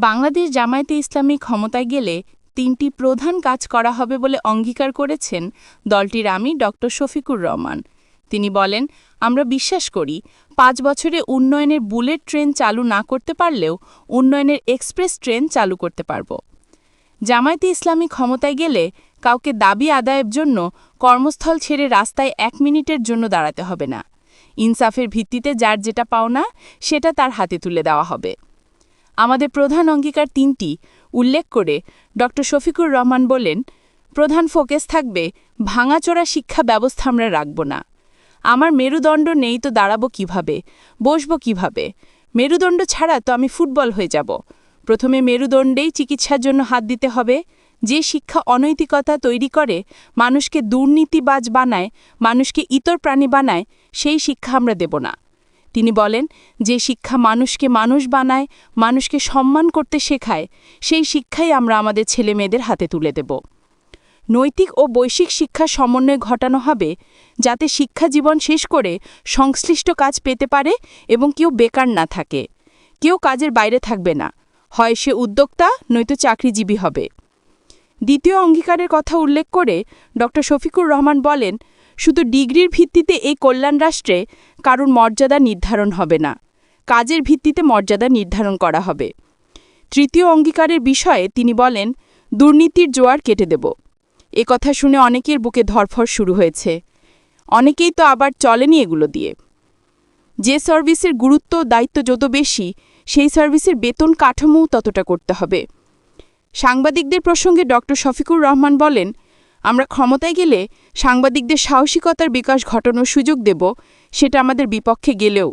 বাংলাদেশ জামায়াতে ইসলামী ক্ষমতায় গেলে তিনটি প্রধান কাজ করা হবে বলে অঙ্গীকার করেছেন দলটির আমির ড. শফিকুর রহমান। তিনি বলেন, আমরা বিশ্বাস করি ৫ বছরে উন্নয়নের বুলেট ট্রেন চালু না করতে পারলেও উন্নয়নের এক্সপ্রেস ট্রেন চালু করতে পারব। জামায়াতে ইসলামী ক্ষমতায় গেলে কাউকে দাবি আদায়ের জন্য কর্মস্থল ছেড়ে রাস্তায় ১ মিনিটের জন্য দাঁড়াতে হবে না। ইনসাফের ভিত্তিতে যার যেটা পাওনা সেটা তার হাতে তুলে দেওয়া হবে। আমাদের প্রধান অঙ্গীকার তিনটি উল্লেখ করে ড. শফিকুর রহমান বলেন, প্রধান ফোকাস থাকবে ভাঙাচোরা শিক্ষা ব্যবস্থা আমরা রাখব না। আমার মেরুদণ্ড নেই তো দাঁড়াবো কিভাবে, বসবো কিভাবে? মেরুদণ্ড ছাড়া তো আমি ফুটবল হয়ে যাব। প্রথমে মেরুদণ্ডেই চিকিৎসার জন্য হাত দিতে হবে। যে শিক্ষা অনৈতিকতা তৈরি করে, মানুষকে দুর্নীতিবাজ বানায়, মানুষকে ইতর প্রাণী বানায়, সেই শিক্ষা আমরা দেব না। তিনি বলেন, যে শিক্ষা মানুষকে মানুষ বানায়, মানুষকে সম্মান করতে শেখায়, সেই শিক্ষাই আমরা আমাদের ছেলেমেয়েদের হাতে তুলে দেব। নৈতিক ও বৈশ্বিক শিক্ষার সমন্বয় ঘটানো হবে, যাতে শিক্ষা জীবন শেষ করে সংশ্লিষ্ট কাজ পেতে পারে এবং কেউ বেকার না থাকে। কেউ কাজের বাইরে থাকবে না, হয় সে উদ্যোক্তা নয়তো চাকরিজীবী হবে। দ্বিতীয় অঙ্গীকারের কথা উল্লেখ করে ড. শফিকুর রহমান বলেন, শুধু ডিগ্রির ভিত্তিতে এই কল্যাণ রাষ্ট্রে কারুর মর্যাদা নির্ধারণ হবে না, কাজের ভিত্তিতে মর্যাদা নির্ধারণ করা হবে। তৃতীয় অঙ্গীকারের বিষয়ে তিনি বলেন, দুর্নীতির জোয়ার কেটে দেব। এ কথা শুনে অনেকের বুকে ধরফর শুরু হয়েছে। অনেকেই তো আবার চলেনি এগুলো দিয়ে। যে সার্ভিসের গুরুত্ব দায়িত্ব যত বেশি, সেই সার্ভিসের বেতন কাঠামোও ততটা করতে হবে। সাংবাদিকদের প্রসঙ্গে ড. শফিকুর রহমান বলেন, আমরা ক্ষমতায় গেলে সাংবাদিকদের সাহসিকতার বিকাশ ঘটানোর সুযোগ দেব, সেটা আমাদের বিপক্ষে গেলেও